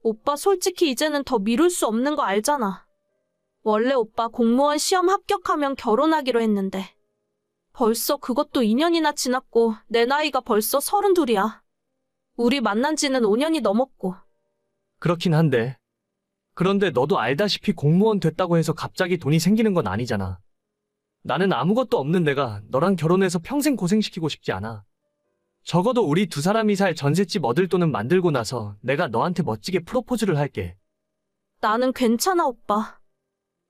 오빠 솔직히 이제는 더 미룰 수 없는 거 알잖아. 원래 오빠 공무원 시험 합격하면 결혼하기로 했는데. 벌써 그것도 2년이나 지났고 내 나이가 벌써 32이야. 우리 만난 지는 5년이 넘었고. 그렇긴 한데. 그런데 너도 알다시피 공무원 됐다고 해서 갑자기 돈이 생기는 건 아니잖아. 나는 아무것도 없는 내가 너랑 결혼해서 평생 고생시키고 싶지 않아. 적어도 우리 두 사람이 살 전셋집 얻을 돈은 만들고 나서 내가 너한테 멋지게 프로포즈를 할게. 나는 괜찮아, 오빠.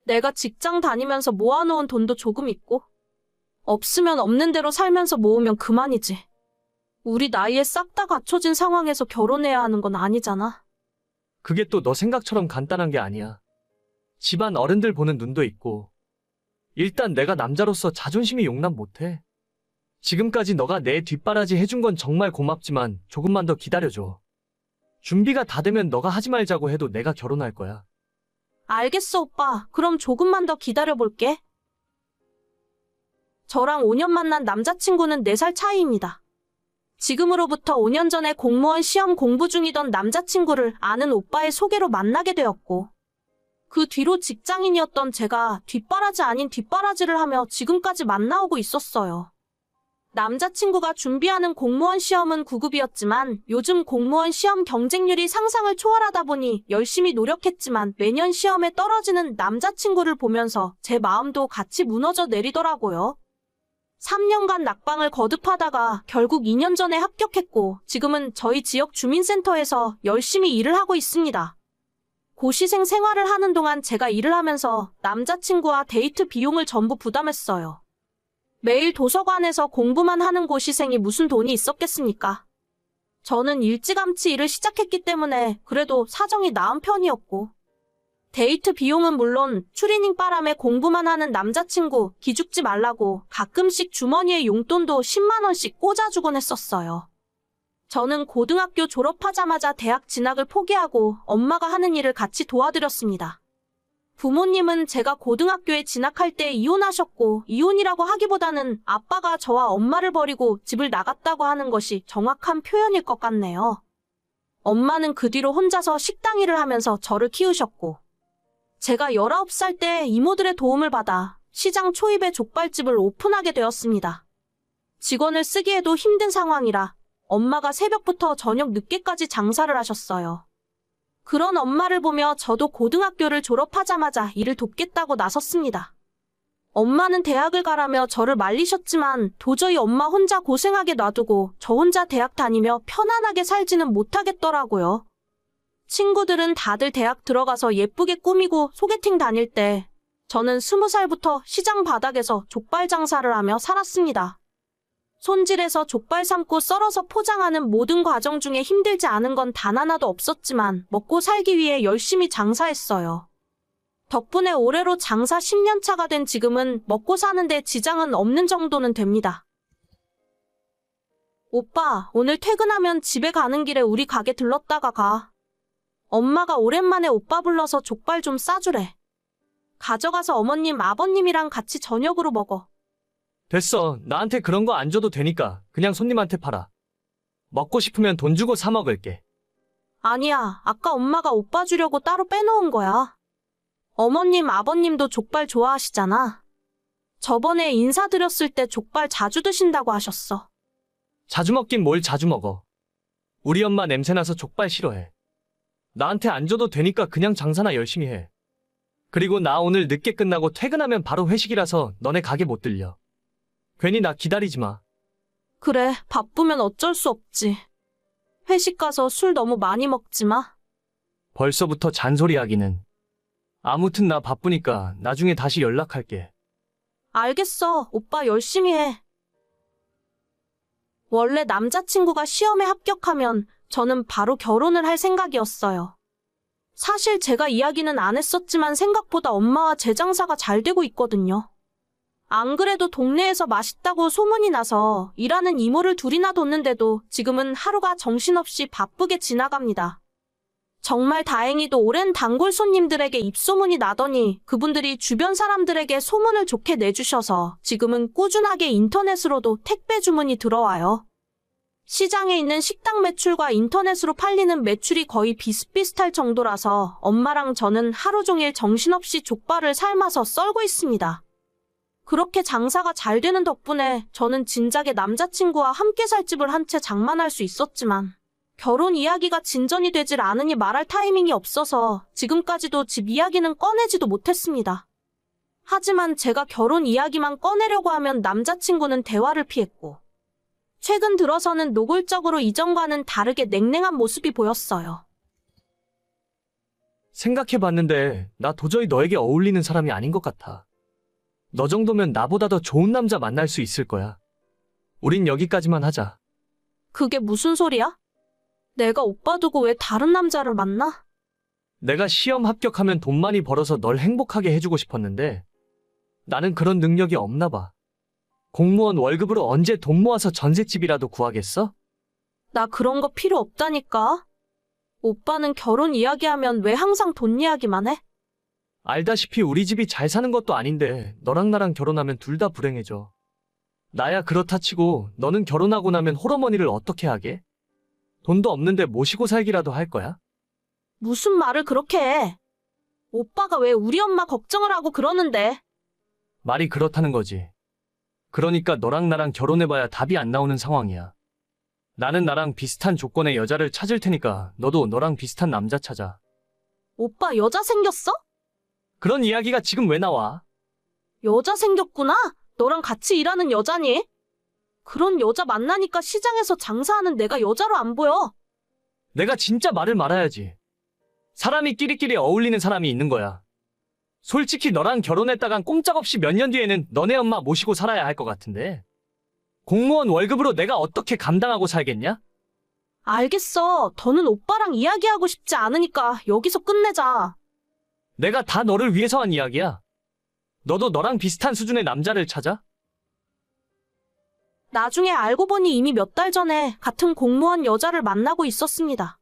내가 직장 다니면서 모아놓은 돈도 조금 있고, 없으면 없는 대로 살면서 모으면 그만이지. 우리 나이에 싹 다 갖춰진 상황에서 결혼해야 하는 건 아니잖아. 그게 또 너 생각처럼 간단한 게 아니야. 집안 어른들 보는 눈도 있고. 일단 내가 남자로서 자존심이 용납 못해. 지금까지 너가 내 뒷바라지 해준 건 정말 고맙지만 조금만 더 기다려줘. 준비가 다 되면 너가 하지 말자고 해도 내가 결혼할 거야. 알겠어, 오빠. 그럼 조금만 더 기다려볼게. 저랑 5년 만난 남자친구는 4살 차이입니다. 지금으로부터 5년 전에 공무원 시험 공부 중이던 남자친구를 아는 오빠의 소개로 만나게 되었고, 그 뒤로 직장인이었던 제가 뒷바라지 아닌 뒷바라지를 하며 지금까지 만나오고 있었어요. 남자친구가 준비하는 공무원 시험은 9급이었지만 요즘 공무원 시험 경쟁률이 상상을 초월하다 보니 열심히 노력했지만 매년 시험에 떨어지는 남자친구를 보면서 제 마음도 같이 무너져 내리더라고요. 3년간 낙방을 거듭하다가 결국 2년 전에 합격했고 지금은 저희 지역 주민센터에서 열심히 일을 하고 있습니다. 고시생 생활을 하는 동안 제가 일을 하면서 남자친구와 데이트 비용을 전부 부담했어요. 매일 도서관에서 공부만 하는 고시생이 무슨 돈이 있었겠습니까? 저는 일찌감치 일을 시작했기 때문에 그래도 사정이 나은 편이었고, 데이트 비용은 물론 추리닝 바람에 공부만 하는 남자친구 기죽지 말라고 가끔씩 주머니에 용돈도 10만 원씩 꽂아주곤 했었어요. 저는 고등학교 졸업하자마자 대학 진학을 포기하고 엄마가 하는 일을 같이 도와드렸습니다. 부모님은 제가 고등학교에 진학할 때 이혼하셨고, 이혼이라고 하기보다는 아빠가 저와 엄마를 버리고 집을 나갔다고 하는 것이 정확한 표현일 것 같네요. 엄마는 그 뒤로 혼자서 식당 일을 하면서 저를 키우셨고, 제가 19살 때 이모들의 도움을 받아 시장 초입에 족발집을 오픈하게 되었습니다. 직원을 쓰기에도 힘든 상황이라 엄마가 새벽부터 저녁 늦게까지 장사를 하셨어요. 그런 엄마를 보며 저도 고등학교를 졸업하자마자 일을 돕겠다고 나섰습니다. 엄마는 대학을 가라며 저를 말리셨지만 도저히 엄마 혼자 고생하게 놔두고 저 혼자 대학 다니며 편안하게 살지는 못하겠더라고요. 친구들은 다들 대학 들어가서 예쁘게 꾸미고 소개팅 다닐 때 저는 20살부터 시장 바닥에서 족발 장사를 하며 살았습니다. 손질해서 족발 삶고 썰어서 포장하는 모든 과정 중에 힘들지 않은 건 단 하나도 없었지만 먹고 살기 위해 열심히 장사했어요. 덕분에 올해로 장사 10년 차가 된 지금은 먹고 사는데 지장은 없는 정도는 됩니다. 오빠, 오늘 퇴근하면 집에 가는 길에 우리 가게 들렀다가 가. 엄마가 오랜만에 오빠 불러서 족발 좀 싸주래. 가져가서 어머님, 아버님이랑 같이 저녁으로 먹어. 됐어. 나한테 그런 거 안 줘도 되니까 그냥 손님한테 팔아. 먹고 싶으면 돈 주고 사 먹을게. 아니야, 아까 엄마가 오빠 주려고 따로 빼놓은 거야. 어머님, 아버님도 족발 좋아하시잖아. 저번에 인사드렸을 때 족발 자주 드신다고 하셨어. 자주 먹긴 뭘 자주 먹어. 우리 엄마 냄새나서 족발 싫어해. 나한테 안 줘도 되니까 그냥 장사나 열심히 해. 그리고 나 오늘 늦게 끝나고 퇴근하면 바로 회식이라서 너네 가게 못 들려. 괜히 나 기다리지 마. 그래, 바쁘면 어쩔 수 없지. 회식 가서 술 너무 많이 먹지 마. 벌써부터 잔소리하기는. 아무튼 나 바쁘니까 나중에 다시 연락할게. 알겠어, 오빠 열심히 해. 원래 남자친구가 시험에 합격하면 저는 바로 결혼을 할 생각이었어요. 사실 제가 이야기는 안 했었지만 생각보다 엄마와 제 장사가 잘 되고 있거든요. 안 그래도 동네에서 맛있다고 소문이 나서 일하는 이모를 둘이나 뒀는데도 지금은 하루가 정신없이 바쁘게 지나갑니다. 정말 다행히도 오랜 단골 손님들에게 입소문이 나더니 그분들이 주변 사람들에게 소문을 좋게 내주셔서 지금은 꾸준하게 인터넷으로도 택배 주문이 들어와요. 시장에 있는 식당 매출과 인터넷으로 팔리는 매출이 거의 비슷비슷할 정도라서 엄마랑 저는 하루 종일 정신없이 족발을 삶아서 썰고 있습니다. 그렇게 장사가 잘 되는 덕분에 저는 진작에 남자친구와 함께 살 집을 한 채 장만할 수 있었지만 결혼 이야기가 진전이 되질 않으니 말할 타이밍이 없어서 지금까지도 집 이야기는 꺼내지도 못했습니다. 하지만 제가 결혼 이야기만 꺼내려고 하면 남자친구는 대화를 피했고 최근 들어서는 노골적으로 이전과는 다르게 냉랭한 모습이 보였어요. 생각해봤는데 나 도저히 너에게 어울리는 사람이 아닌 것 같아. 너 정도면 나보다 더 좋은 남자 만날 수 있을 거야. 우린 여기까지만 하자. 그게 무슨 소리야? 내가 오빠 두고 왜 다른 남자를 만나? 내가 시험 합격하면 돈 많이 벌어서 널 행복하게 해주고 싶었는데 나는 그런 능력이 없나 봐. 공무원 월급으로 언제 돈 모아서 전셋집이라도 구하겠어? 나 그런 거 필요 없다니까. 오빠는 결혼 이야기하면 왜 항상 돈 이야기만 해? 알다시피 우리 집이 잘 사는 것도 아닌데 너랑 나랑 결혼하면 둘 다 불행해져. 나야 그렇다 치고 너는 결혼하고 나면 홀어머니를 어떻게 하게? 돈도 없는데 모시고 살기라도 할 거야? 무슨 말을 그렇게 해? 오빠가 왜 우리 엄마 걱정을 하고 그러는데? 말이 그렇다는 거지. 그러니까 너랑 나랑 결혼해봐야 답이 안 나오는 상황이야. 나는 나랑 비슷한 조건의 여자를 찾을 테니까 너도 너랑 비슷한 남자 찾아. 오빠 여자 생겼어? 그런 이야기가 지금 왜 나와? 여자 생겼구나? 너랑 같이 일하는 여자니? 그런 여자 만나니까 시장에서 장사하는 내가 여자로 안 보여. 내가 진짜 말을 말아야지. 사람이 끼리끼리 어울리는 사람이 있는 거야. 솔직히 너랑 결혼했다간 꼼짝없이 몇 년 뒤에는 너네 엄마 모시고 살아야 할 것 같은데. 공무원 월급으로 내가 어떻게 감당하고 살겠냐? 알겠어. 더는 오빠랑 이야기하고 싶지 않으니까 여기서 끝내자. 내가 다 너를 위해서 한 이야기야. 너도 너랑 비슷한 수준의 남자를 찾아? 나중에 알고 보니 이미 몇 달 전에 같은 공무원 여자를 만나고 있었습니다.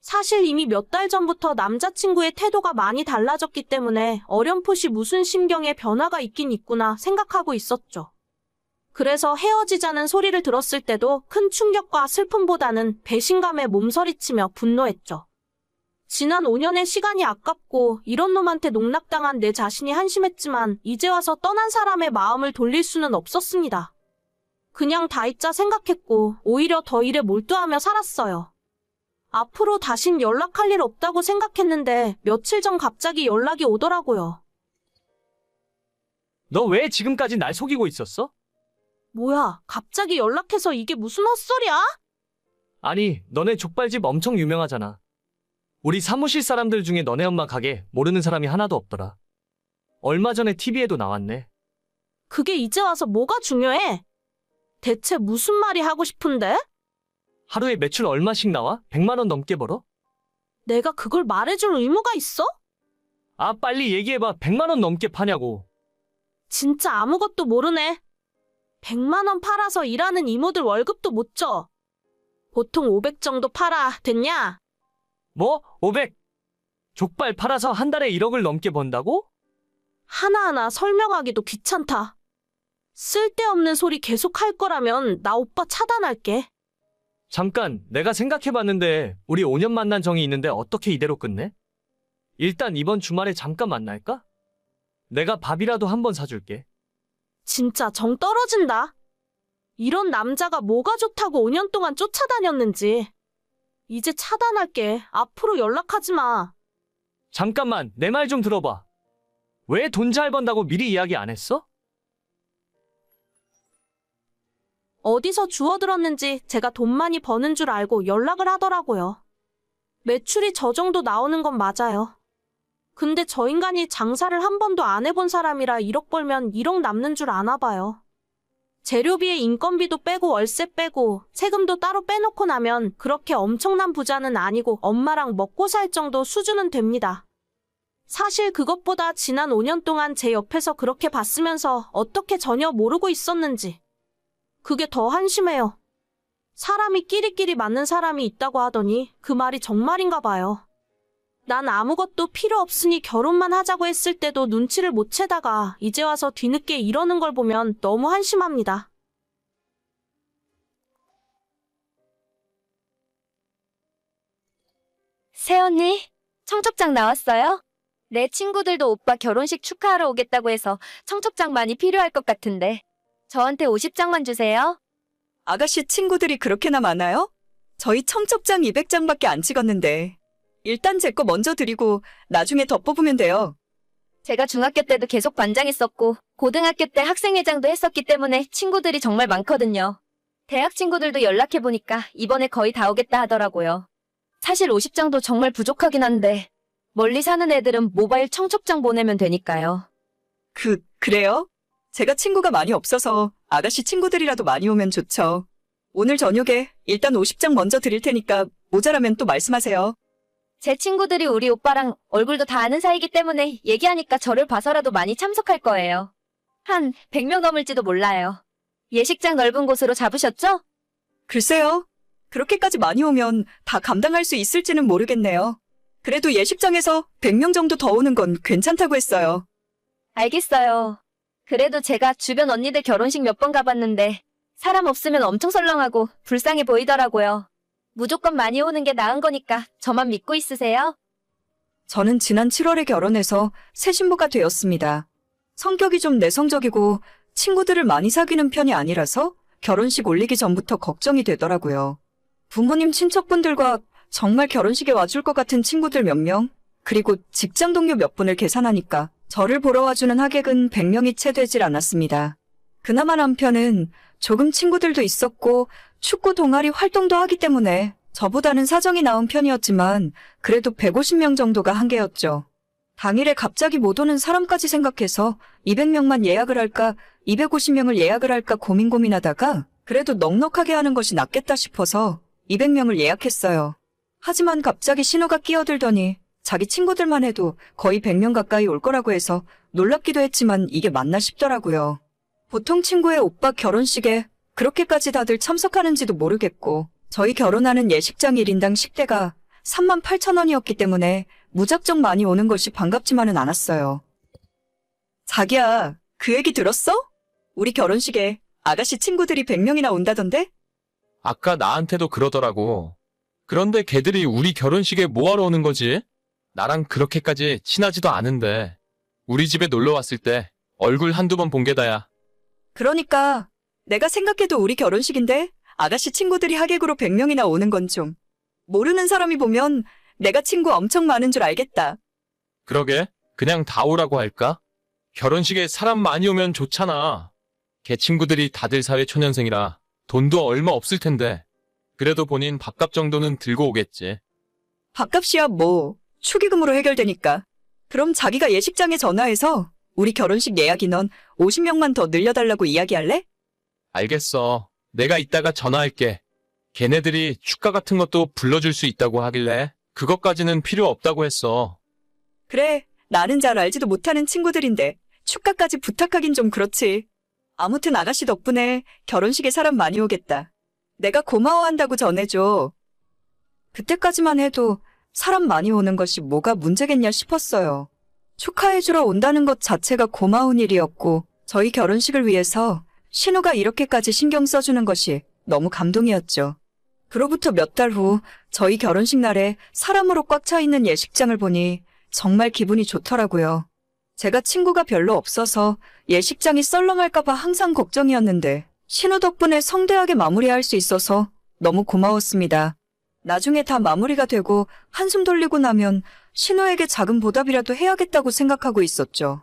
사실 이미 몇 달 전부터 남자친구의 태도가 많이 달라졌기 때문에 어렴풋이 무슨 심경의 변화가 있긴 있구나 생각하고 있었죠. 그래서 헤어지자는 소리를 들었을 때도 큰 충격과 슬픔보다는 배신감에 몸서리치며 분노했죠. 지난 5년의 시간이 아깝고 이런 놈한테 농락당한 내 자신이 한심했지만 이제 와서 떠난 사람의 마음을 돌릴 수는 없었습니다. 그냥 다 잊자 생각했고 오히려 더 일에 몰두하며 살았어요. 앞으로 다신 연락할 일 없다고 생각했는데 며칠 전 갑자기 연락이 오더라고요. 너 왜 지금까지 날 속이고 있었어? 뭐야, 갑자기 연락해서 이게 무슨 헛소리야? 아니, 너네 족발집 엄청 유명하잖아. 우리 사무실 사람들 중에 너네 엄마 가게 모르는 사람이 하나도 없더라. 얼마 전에 TV에도 나왔네. 그게 이제 와서 뭐가 중요해? 대체 무슨 말이 하고 싶은데? 하루에 매출 얼마씩 나와? 100만 원 넘게 벌어? 내가 그걸 말해줄 의무가 있어? 아, 빨리 얘기해봐. 100만 원 넘게 파냐고. 진짜 아무것도 모르네. 100만 원 팔아서 일하는 이모들 월급도 못 줘. 보통 500 정도 팔아. 됐냐? 뭐? 500? 족발 팔아서 한 달에 1억을 넘게 번다고? 하나하나 설명하기도 귀찮다. 쓸데없는 소리 계속 할 거라면 나 오빠 차단할게. 잠깐, 내가 생각해봤는데 우리 5년 만난 정이 있는데 어떻게 이대로 끝내? 일단 이번 주말에 잠깐 만날까? 내가 밥이라도 한번 사줄게. 진짜 정 떨어진다. 이런 남자가 뭐가 좋다고 5년 동안 쫓아다녔는지. 이제 차단할게. 앞으로 연락하지 마. 잠깐만, 내 말 좀 들어봐. 왜 돈 잘 번다고 미리 이야기 안 했어? 어디서 주워들었는지 제가 돈 많이 버는 줄 알고 연락을 하더라고요. 매출이 저 정도 나오는 건 맞아요. 근데 저 인간이 장사를 한 번도 안 해본 사람이라 1억 벌면 1억 남는 줄 아나 봐요. 재료비에 인건비도 빼고 월세 빼고 세금도 따로 빼놓고 나면 그렇게 엄청난 부자는 아니고 엄마랑 먹고 살 정도 수준은 됩니다. 사실 그것보다 지난 5년 동안 제 옆에서 그렇게 봤으면서 어떻게 전혀 모르고 있었는지. 그게 더 한심해요. 사람이 끼리끼리 맞는 사람이 있다고 하더니 그 말이 정말인가 봐요. 난 아무것도 필요 없으니 결혼만 하자고 했을 때도 눈치를 못 채다가 이제 와서 뒤늦게 이러는 걸 보면 너무 한심합니다. 새언니, 청첩장 나왔어요? 내 친구들도 오빠 결혼식 축하하러 오겠다고 해서 청첩장 많이 필요할 것 같은데. 저한테 50장만 주세요. 아가씨 친구들이 그렇게나 많아요? 저희 청첩장 200장밖에 안 찍었는데. 일단 제 거 먼저 드리고 나중에 더 뽑으면 돼요. 제가 중학교 때도 계속 반장했었고 고등학교 때 학생회장도 했었기 때문에 친구들이 정말 많거든요. 대학 친구들도 연락해보니까 이번에 거의 다 오겠다 하더라고요. 사실 50장도 정말 부족하긴 한데 멀리 사는 애들은 모바일 청첩장 보내면 되니까요. 그래요? 제가 친구가 많이 없어서 아가씨 친구들이라도 많이 오면 좋죠. 오늘 저녁에 일단 50장 먼저 드릴 테니까 모자라면 또 말씀하세요. 제 친구들이 우리 오빠랑 얼굴도 다 아는 사이기 때문에 얘기하니까 저를 봐서라도 많이 참석할 거예요. 한 100명 넘을지도 몰라요. 예식장 넓은 곳으로 잡으셨죠? 글쎄요. 그렇게까지 많이 오면 다 감당할 수 있을지는 모르겠네요. 그래도 예식장에서 100명 정도 더 오는 건 괜찮다고 했어요. 알겠어요. 그래도 제가 주변 언니들 결혼식 몇 번 가봤는데 사람 없으면 엄청 설렁하고 불쌍해 보이더라고요. 무조건 많이 오는 게 나은 거니까 저만 믿고 있으세요. 저는 지난 7월에 결혼해서 새 신부가 되었습니다. 성격이 좀 내성적이고 친구들을 많이 사귀는 편이 아니라서 결혼식 올리기 전부터 걱정이 되더라고요. 부모님 친척분들과 정말 결혼식에 와줄 것 같은 친구들 몇 명, 그리고 직장 동료 몇 분을 계산하니까 저를 보러 와주는 하객은 100명이 채 되질 않았습니다. 그나마 남편은 조금 친구들도 있었고 축구 동아리 활동도 하기 때문에 저보다는 사정이 나은 편이었지만 그래도 150명 정도가 한계였죠. 당일에 갑자기 못 오는 사람까지 생각해서 200명만 예약을 할까 250명을 예약을 할까 고민하다가 그래도 넉넉하게 하는 것이 낫겠다 싶어서 200명을 예약했어요. 하지만 갑자기 신호가 끼어들더니 자기 친구들만 해도 거의 100명 가까이 올 거라고 해서 놀랍기도 했지만 이게 맞나 싶더라고요. 보통 친구의 오빠 결혼식에 그렇게까지 다들 참석하는지도 모르겠고 저희 결혼하는 예식장 1인당 식대가 38,000원이었기 때문에 무작정 많이 오는 것이 반갑지만은 않았어요. 자기야, 그 얘기 들었어? 우리 결혼식에 아가씨 친구들이 100명이나 온다던데? 아까 나한테도 그러더라고. 그런데 걔들이 우리 결혼식에 뭐하러 오는 거지? 나랑 그렇게까지 친하지도 않은데. 우리 집에 놀러 왔을 때 얼굴 한두 번 본 게 다야. 그러니까 내가 생각해도 우리 결혼식인데 아가씨 친구들이 하객으로 100명이나 오는 건 좀 모르는 사람이 보면 내가 친구 엄청 많은 줄 알겠다. 그러게, 그냥 다 오라고 할까? 결혼식에 사람 많이 오면 좋잖아. 걔 친구들이 다들 사회초년생이라 돈도 얼마 없을 텐데. 그래도 본인 밥값 정도는 들고 오겠지. 밥값이야 뭐 축의금으로 해결되니까. 그럼 자기가 예식장에 전화해서 우리 결혼식 예약 인원 50명만 더 늘려달라고 이야기할래? 알겠어. 내가 이따가 전화할게. 걔네들이 축가 같은 것도 불러줄 수 있다고 하길래 그것까지는 필요 없다고 했어. 그래, 나는 잘 알지도 못하는 친구들인데 축가까지 부탁하긴 좀 그렇지. 아무튼 아가씨 덕분에 결혼식에 사람 많이 오겠다. 내가 고마워한다고 전해줘. 그때까지만 해도 사람 많이 오는 것이 뭐가 문제겠냐 싶었어요. 축하해주러 온다는 것 자체가 고마운 일이었고 저희 결혼식을 위해서 신우가 이렇게까지 신경 써주는 것이 너무 감동이었죠. 그로부터 몇 달 후 저희 결혼식 날에 사람으로 꽉 차 있는 예식장을 보니 정말 기분이 좋더라고요. 제가 친구가 별로 없어서 예식장이 썰렁할까봐 항상 걱정이었는데 신우 덕분에 성대하게 마무리할 수 있어서 너무 고마웠습니다. 나중에 다 마무리가 되고 한숨 돌리고 나면 신우에게 작은 보답이라도 해야겠다고 생각하고 있었죠.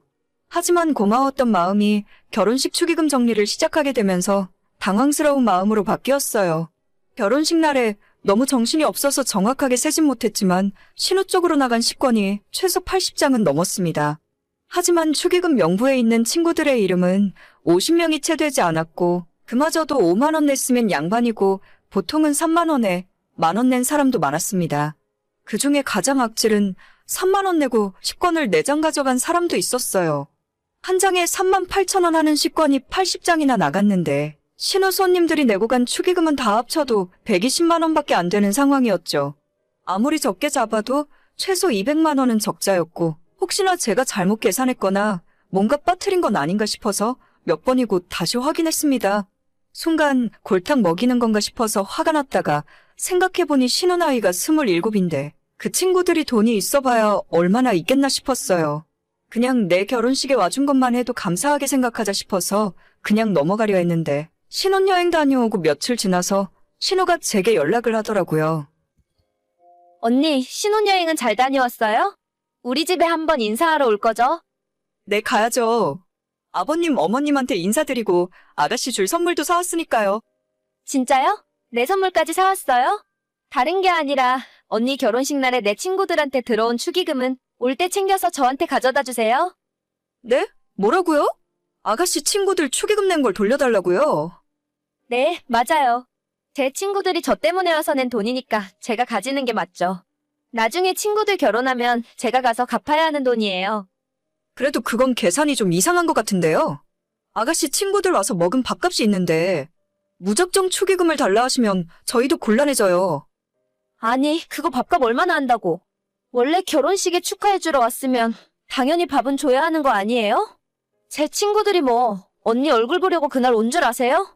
하지만 고마웠던 마음이 결혼식 축의금 정리를 시작하게 되면서 당황스러운 마음으로 바뀌었어요. 결혼식 날에 너무 정신이 없어서 정확하게 세진 못했지만 신우 쪽으로 나간 식권이 최소 80장은 넘었습니다. 하지만 축의금 명부에 있는 친구들의 이름은 50명이 채 되지 않았고 그마저도 5만 원 냈으면 양반이고 보통은 3만 원에 10,000원 낸 사람도 많았습니다. 그중에 가장 악질은 3만 원 내고 식권을 4장 가져간 사람도 있었어요. 한 장에 38,000원 하는 식권이 80장이나 나갔는데 신우 손님들이 내고 간 축의금은 다 합쳐도 120만 원밖에 안 되는 상황이었죠. 아무리 적게 잡아도 최소 200만 원은 적자였고 혹시나 제가 잘못 계산했거나 뭔가 빠뜨린 건 아닌가 싶어서 몇 번이고 다시 확인했습니다. 순간 골탕 먹이는 건가 싶어서 화가 났다가 생각해보니 신우 나이가 27인데 그 친구들이 돈이 있어봐야 얼마나 있겠나 싶었어요. 그냥 내 결혼식에 와준 것만 해도 감사하게 생각하자 싶어서 그냥 넘어가려 했는데 신혼여행 다녀오고 며칠 지나서 신우가 제게 연락을 하더라고요. 언니, 신혼여행은 잘 다녀왔어요? 우리 집에 한번 인사하러 올 거죠? 네, 가야죠. 아버님, 어머님한테 인사드리고 아가씨 줄 선물도 사왔으니까요. 진짜요? 내 선물까지 사왔어요? 다른 게 아니라 언니 결혼식 날에 내 친구들한테 들어온 축의금은 올 때 챙겨서 저한테 가져다 주세요. 네? 뭐라고요? 아가씨 친구들 축의금 낸 걸 돌려달라고요? 네, 맞아요. 제 친구들이 저 때문에 와서 낸 돈이니까 제가 가지는 게 맞죠. 나중에 친구들 결혼하면 제가 가서 갚아야 하는 돈이에요. 그래도 그건 계산이 좀 이상한 것 같은데요. 아가씨 친구들 와서 먹은 밥값이 있는데 무작정 축의금을 달라 하시면 저희도 곤란해져요. 아니, 그거 밥값 얼마나 한다고. 원래 결혼식에 축하해주러 왔으면 당연히 밥은 줘야 하는 거 아니에요? 제 친구들이 뭐 언니 얼굴 보려고 그날 온 줄 아세요?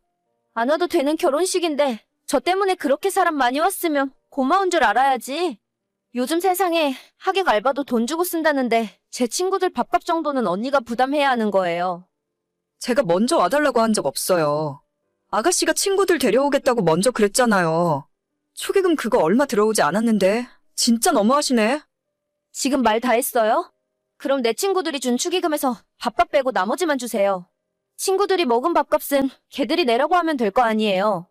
안 와도 되는 결혼식인데 저 때문에 그렇게 사람 많이 왔으면 고마운 줄 알아야지. 요즘 세상에 하객 알바도 돈 주고 쓴다는데 제 친구들 밥값 정도는 언니가 부담해야 하는 거예요. 제가 먼저 와달라고 한 적 없어요. 아가씨가 친구들 데려오겠다고 먼저 그랬잖아요. 축의금 그거 얼마 들어오지 않았는데 진짜 너무하시네. 지금 말 다 했어요? 그럼 내 친구들이 준 축의금에서 밥값 빼고 나머지만 주세요. 친구들이 먹은 밥값은 걔들이 내라고 하면 될 거 아니에요.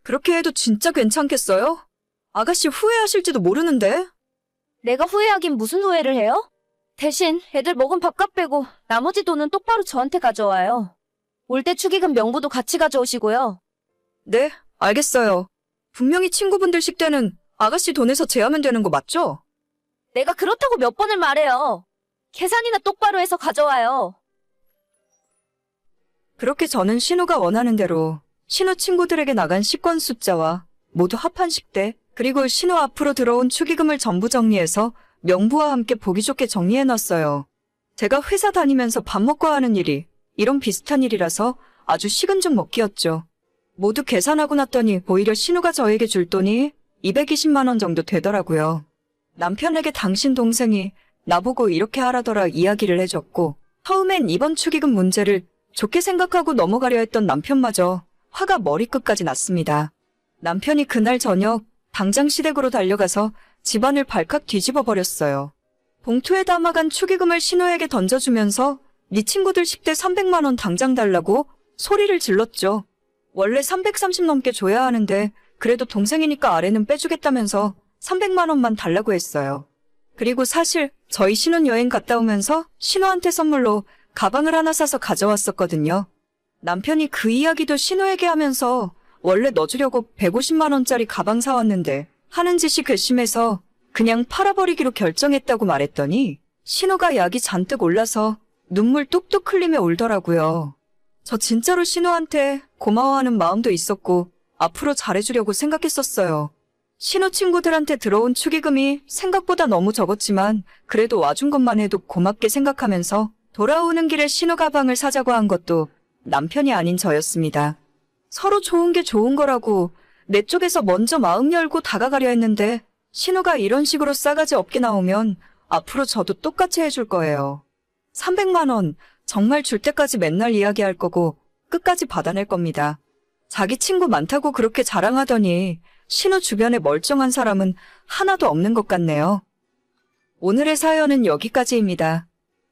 그렇게 해도 진짜 괜찮겠어요? 아가씨 후회하실지도 모르는데. 내가 후회하긴 무슨 후회를 해요? 대신 애들 먹은 밥값 빼고 나머지 돈은 똑바로 저한테 가져와요. 올 때 축의금 명부도 같이 가져오시고요. 네, 알겠어요. 분명히 친구분들 식대는 아가씨 돈에서 제하면 되는 거 맞죠? 내가 그렇다고 몇 번을 말해요. 계산이나 똑바로 해서 가져와요. 그렇게 저는 신우가 원하는 대로 신우 친구들에게 나간 식권 숫자와 모두 합한 식대, 그리고 신우 앞으로 들어온 축의금을 전부 정리해서 명부와 함께 보기 좋게 정리해놨어요. 제가 회사 다니면서 밥 먹고 하는 일이 이런 비슷한 일이라서 아주 식은 죽 먹기였죠. 모두 계산하고 났더니 오히려 신우가 저에게 줄 돈이 220만 원 정도 되더라고요. 남편에게 당신 동생이 나보고 이렇게 하라더라 이야기를 해줬고, 처음엔 이번 축의금 문제를 좋게 생각하고 넘어가려 했던 남편마저 화가 머리끝까지 났습니다. 남편이 그날 저녁 당장 시댁으로 달려가서 집안을 발칵 뒤집어 버렸어요. 봉투에 담아간 축의금을 신우에게 던져주면서 네 친구들 10대 300만 원 당장 달라고 소리를 질렀죠. 원래 330 넘게 줘야 하는데 그래도 동생이니까 아래는 빼주겠다면서 300만 원만 달라고 했어요. 그리고 사실 저희 신혼여행 갔다 오면서 신우한테 선물로 가방을 하나 사서 가져왔었거든요. 남편이 그 이야기도 신우에게 하면서 원래 넣어주려고 150만 원짜리 가방 사왔는데 하는 짓이 괘씸해서 그냥 팔아버리기로 결정했다고 말했더니 신우가 약이 잔뜩 올라서 눈물 뚝뚝 흘리며 울더라고요. 저 진짜로 신우한테 고마워하는 마음도 있었고 앞으로 잘해주려고 생각했었어요. 신우 친구들한테 들어온 축의금이 생각보다 너무 적었지만 그래도 와준 것만 해도 고맙게 생각하면서 돌아오는 길에 신우 가방을 사자고 한 것도 남편이 아닌 저였습니다. 서로 좋은 게 좋은 거라고 내 쪽에서 먼저 마음 열고 다가가려 했는데 신우가 이런 식으로 싸가지 없게 나오면 앞으로 저도 똑같이 해줄 거예요. 300만 원 정말 줄 때까지 맨날 이야기할 거고 끝까지 받아낼 겁니다. 자기 친구 많다고 그렇게 자랑하더니 신우 주변에 멀쩡한 사람은 하나도 없는 것 같네요. 오늘의 사연은 여기까지입니다.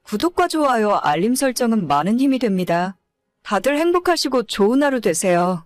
구독과 좋아요, 알림 설정은 많은 힘이 됩니다. 다들 행복하시고 좋은 하루 되세요.